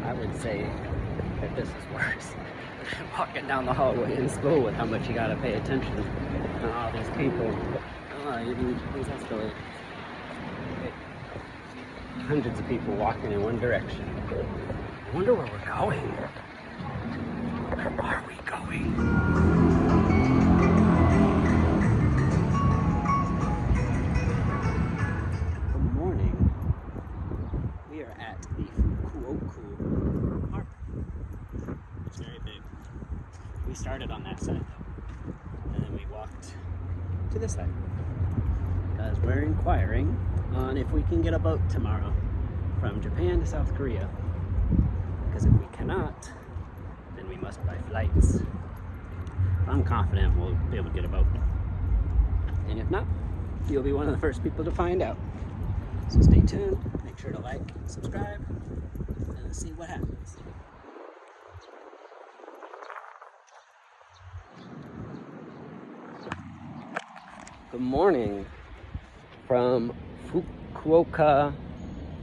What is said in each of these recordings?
I would say that this is worse. Walking down the hallway in school with how much you gotta pay attention to all these people. Even these escalators. Hundreds of people walking in one direction. I wonder where we're going. Where are we going? Good morning. We are at the Fukuoka Harbor. It's very big. We started on that side though, and then we walked to this side because we're inquiring on if we can get a boat tomorrow from Japan to South Korea. Because if we cannot, then we must buy flights. I'm confident we'll be able to get a boat. And if not, you'll be one of the first people to find out. So stay tuned, make sure to like, subscribe, and let's see what happens. Good morning from Fukuoka,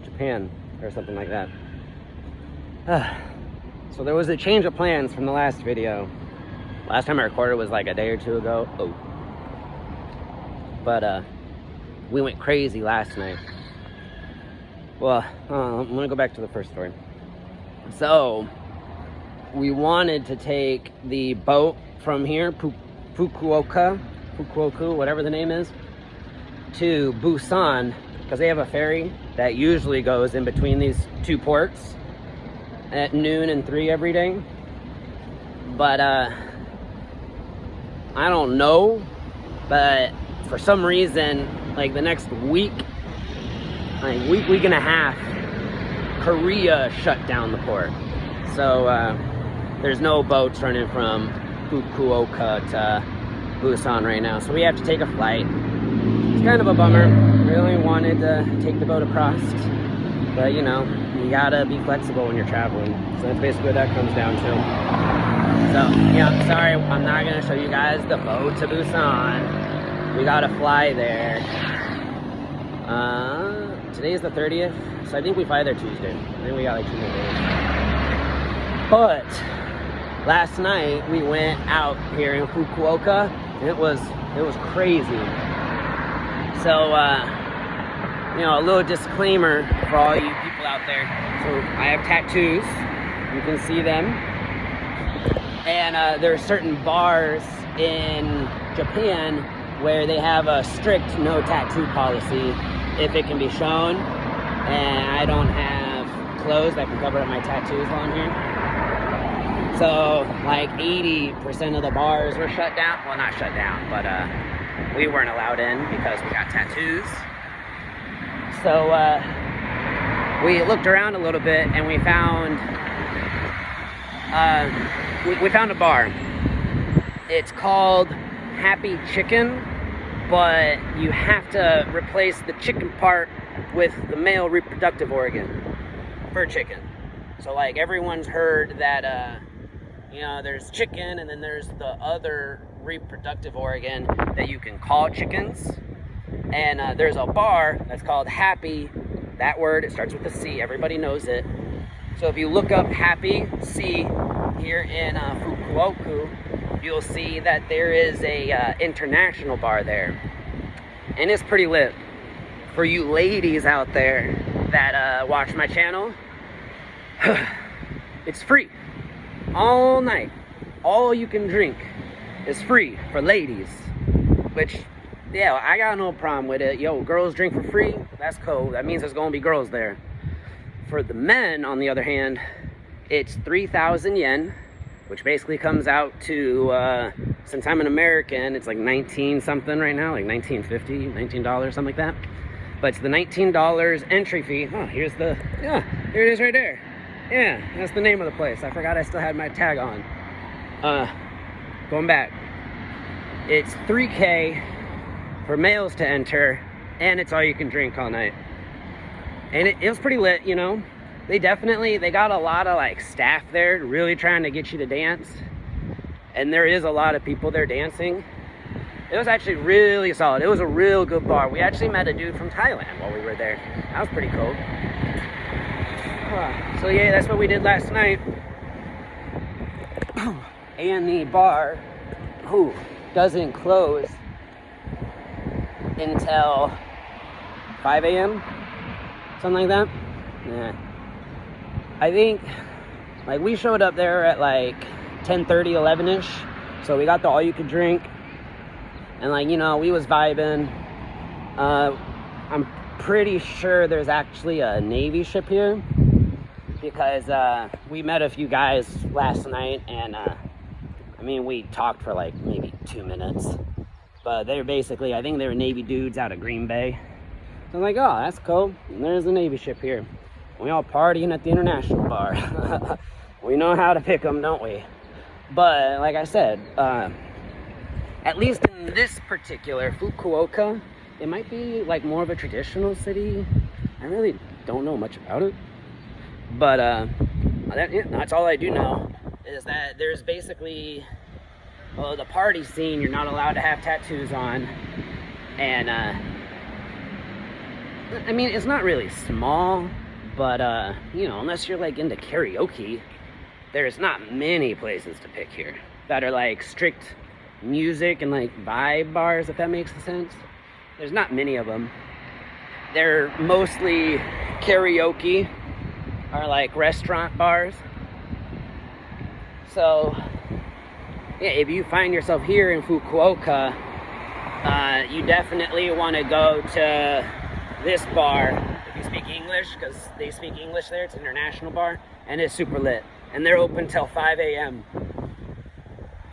Japan, or something like that. So there was a change of plans from the last video. Last time I recorded was like a day or two ago. But we went crazy last night. Well, I'm gonna go back to the first story. So we wanted to take the boat from here, Fukuoka, whatever the name is, to Busan, because they have a ferry that usually goes in between these two ports at noon and 3 every day. But I don't know, but for some reason, like the next week, like week and a half, Korea shut down the port. So there's no boats running from Fukuoka to Busan right now, so we have to take a flight. It's kind of a bummer. Really wanted to take the boat across, but you know, you gotta be flexible when you're traveling. So that's basically what that comes down to. So yeah, sorry, I'm not gonna show you guys the boat to Busan. We gotta fly there. Today's the 30th, so I think we fly there Tuesday. I think we got like 2 more days. But last night we went out here in Fukuoka. It was crazy. So, you know, a little disclaimer for all you people out there. So I have tattoos. You can see them. And there are certain bars in Japan where they have a strict no tattoo policy if it can be shown. And I don't have clothes that can cover up my tattoos while I'm here. So like 80% of the bars were shut down. Well, not shut down, but we weren't allowed in because we got tattoos. So we looked around a little bit and we found we found a bar. It's called Happy Chicken, but you have to replace the chicken part with the male reproductive organ for chicken. So like everyone's heard that you know, there's chicken and then there's the other reproductive organ that you can call chickens. And there's a bar that's called Happy. That word, it starts with a C. Everybody knows it. So if you look up Happy C here in Fukuoka, you'll see that there is a international bar there. And it's pretty lit. For you ladies out there that watch my channel, it's free. All night, all you can drink is free for ladies, which, yeah, I got no problem with it. Yo, girls drink for free, that's cool. That means there's gonna be girls there. For the men, on the other hand, it's 3,000 yen, which basically comes out to, since I'm an American, it's like 19 something right now, like $19.50, $19, something like that. But it's the $19 entry fee. Oh, here's the, yeah, here it is right there. Yeah, that's the name of the place. I forgot I still had my tag on. Going back. It's $3K for males to enter, and it's all you can drink all night. And it was pretty lit, you know. They got a lot of like staff there really trying to get you to dance. And there is a lot of people there dancing. It was actually really solid. It was a real good bar. We actually met a dude from Thailand while we were there. That was pretty cool. So yeah, that's what we did last night. And the bar, doesn't close until 5 a.m. Something like that. Yeah. I think, like, we showed up there at like 10:30, 11-ish. So we got the all-you-could-drink. And, like, you know, we was vibing. I'm pretty sure there's actually a Navy ship here. Because we met a few guys last night. And, I mean, we talked for, like, maybe 2 minutes. But they're basically, I think they were Navy dudes out of Green Bay. So I'm like, oh, that's cool. And there's a Navy ship here. We all partying at the International Bar. We know how to pick them, don't we? But, like I said, at least in this particular Fukuoka, it might be like more of a traditional city. I really don't know much about it. But that's all I do know, is that there's basically, well, the party scene, you're not allowed to have tattoos on. And, I mean, it's not really small, but, you know, unless you're, like, into karaoke, there's not many places to pick here that are, like, strict music and, like, vibe bars, if that makes sense. There's not many of them. They're mostly karaoke or, like, restaurant bars. So, yeah, if you find yourself here in Fukuoka, you definitely want to go to this bar if you speak English, because they speak English there. It's an international bar, and it's super lit. And they're open till 5 a.m.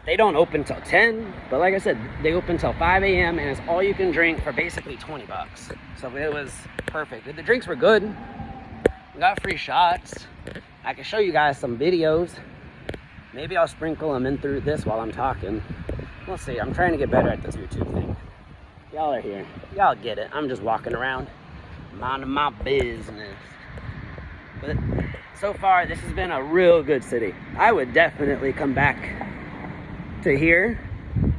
They don't open till 10, but like I said, they open till 5 a.m. and it's all you can drink for basically $20. So it was perfect. The drinks were good. We got free shots. I can show you guys some videos. Maybe I'll sprinkle them in through this while I'm talking. We'll see. I'm trying to get better at this YouTube thing. Y'all are here. Y'all get it. I'm just walking around, minding my business. But so far, this has been a real good city. I would definitely come back to here,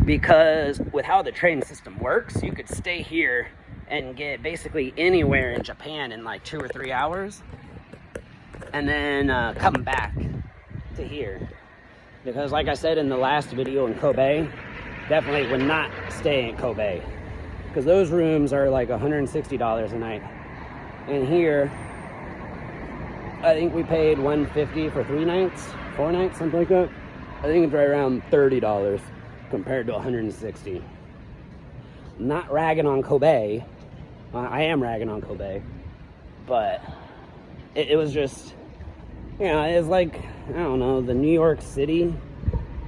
because with how the train system works, you could stay here and get basically anywhere in Japan in like 2 or 3 hours, and then come back to here. Because like I said in the last video in Kobe, definitely would not stay in Kobe, because those rooms are like $160 a night. And here, I think we paid $150 for 3 nights, 4 nights, something like that. I think it's right around $30 compared to $160. Not ragging on Kobe. I am ragging on Kobe. But it was just, you know, it was like, I don't know, the New York City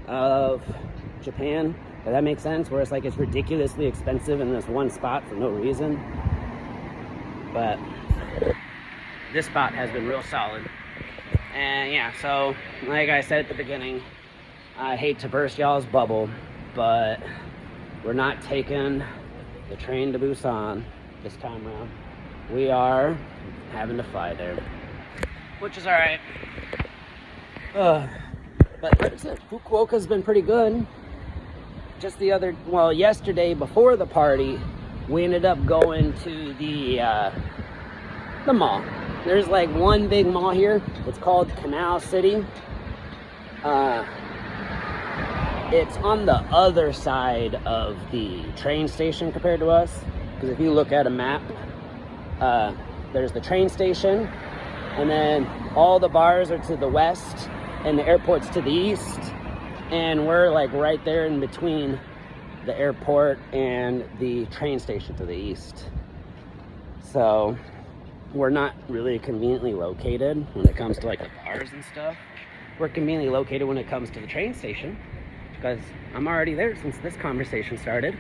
of Japan. Does that make sense? Where it's like it's ridiculously expensive in this one spot for no reason. But this spot has been real solid. And yeah, so like I said at the beginning, I hate to burst y'all's bubble, but we're not taking the train to Busan this time around. We are having to fly there, which is all right. But like I said, Fukuoka's been pretty good. Just yesterday before the party, we ended up going to the mall. There's like one big mall here. It's called Canal City. It's on the other side of the train station compared to us. Because if you look at a map, there's the train station, and then all the bars are to the west, and the airport's to the east. And we're like right there in between the airport and the train station to the east. So we're not really conveniently located when it comes to like the bars and stuff. We're conveniently located when it comes to the train station, because I'm already there since this conversation started.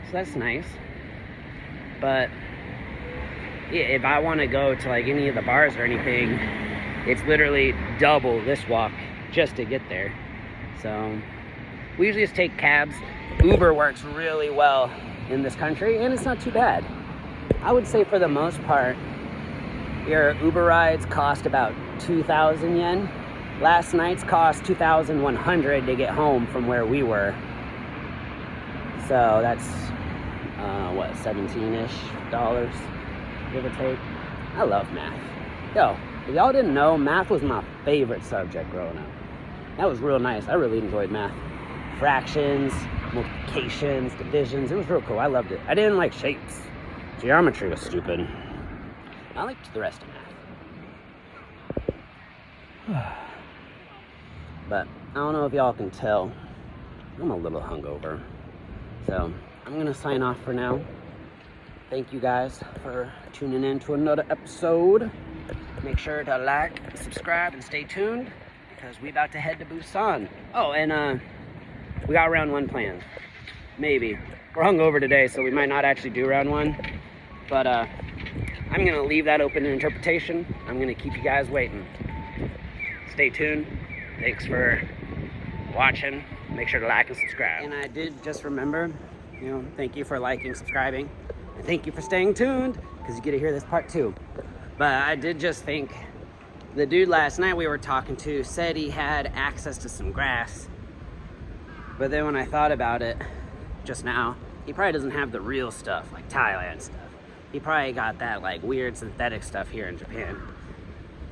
So that's nice. But yeah, if I want to go to like any of the bars or anything, it's literally double this walk just to get there. So we usually just take cabs. Uber works really well in this country, and it's not too bad. I would say for the most part, your Uber rides cost about 2,000 yen. Last night's cost 2,100 to get home from where we were. So that's what, $17-ish, give or take. I love math. Yo, if y'all didn't know, math was my favorite subject growing up. That was real nice. I really enjoyed math. Fractions, multiplications, divisions. It was real cool. I loved it. I didn't like shapes. Geometry was stupid. I liked the rest of math. But I don't know if y'all can tell. I'm a little hungover. So I'm gonna sign off for now. Thank you guys for tuning in to another episode. Make sure to like, subscribe, and stay tuned because we about to head to Busan. Oh, and we got round 1 planned. Maybe. We're hungover today, so we might not actually do round 1. But I'm gonna leave that open to interpretation. I'm gonna keep you guys waiting. Stay tuned. Thanks for watching. Make sure to like and subscribe. And I did just remember, thank you for liking, subscribing, and thank you for staying tuned, because you get to hear this part 2. But I did just think, the dude last night we were talking to said he had access to some grass. But then when I thought about it just now, he probably doesn't have the real stuff, like Thailand stuff. He probably got that like weird synthetic stuff here in Japan.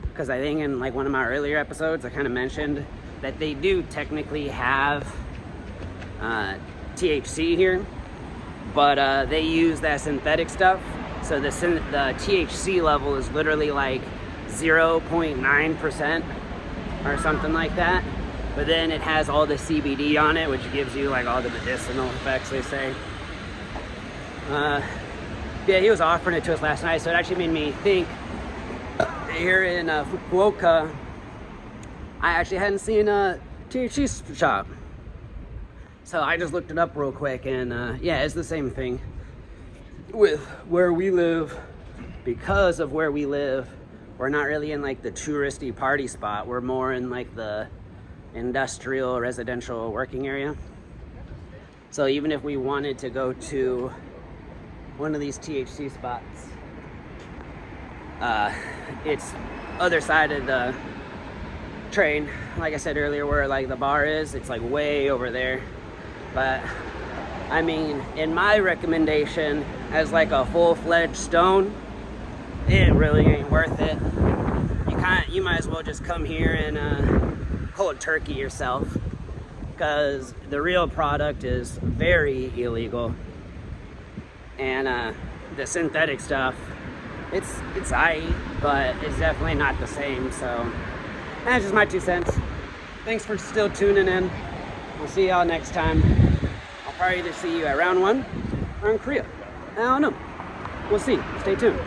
Because I think in like one of my earlier episodes, I kind of mentioned that they do technically have THC here, but they use that synthetic stuff. So the THC level is literally like 0.9% or something like that. But then it has all the CBD on it, which gives you like all the medicinal effects, they say. Yeah, he was offering it to us last night, so it actually made me think. Here in Fukuoka, I actually hadn't seen a THC shop. So I just looked it up real quick, and yeah, it's the same thing with where we live. Because of where we live, we're not really in like the touristy party spot. We're more in like the industrial, residential working area. So even if we wanted to go to one of these THC spots, it's other side of the train. Like I said earlier, where like the bar is, it's like way over there. But I mean, in my recommendation as like a full-fledged stone, it really ain't worth it. You might as well just come here and cold turkey yourself, because the real product is very illegal, and the synthetic stuff, it's aight, but it's definitely not the same. So that's just my 2 cents. Thanks for still tuning in. We'll see y'all next time. I'll probably either see you at round 1 or in Korea. I don't know. We'll see. Stay tuned.